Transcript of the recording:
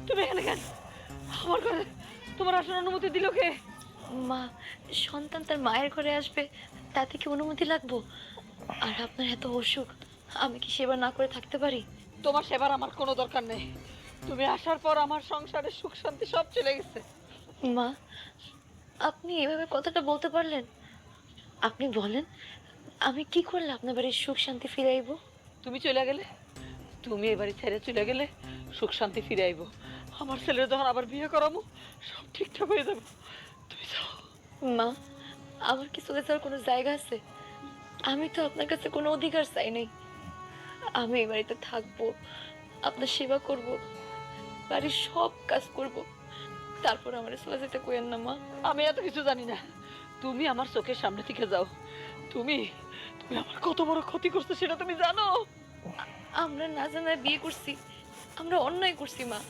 তুমি এখানে কেন? আমার ঘরে তোমার আসার অনুমতি দিল কে? মা, সন্তান তার মায়ের ঘরে আসবে, তাতে কি অনুমতি লাগবো? আর আপনার এত অসুখ, আমি কি সেবা না করে থাকতে পারি? তোমার সেবার আমার কোনো দরকার নেই। তুমি আসার পর আমার সংসারের সুখ শান্তি সব চলে গেছে। মা, আপনি এভাবে কথাটা বলতে পারলেন? আপনি বলেন, আমি কি করলে আপনার বাড়ির সুখ শান্তি ফিরাইব? তুমি চলে গেলে, তুমি এবারে ছেড়ে চলে গেলে সুখ শান্তি ফিরে আইব। আমার ছেলের যখন আবার বিয়ে করাবো সব ঠিকঠাক হয়ে যাবে। তুমি যাও। মা, আমার কি চলে যাওয়ার কোনো জায়গা আছে? আমি তো আপনার কাছে কোনো অধিকার চাই নাই। আমি এই বাড়িতে থাকবো, আপনার সেবা করব, বাড়ির সব কাজ করব, তারপর আমার চলে যেতে কইেন না মা। আমি এত কিছু জানি না, তুমি আমার চোখের সামনে থেকে যাও। তুমি তুমি আমার কত বড় ক্ষতি করছো সেটা তুমি জানো? আমরা না জানায় বিয়ে করছি, আমরা অন্যায় করছি মা।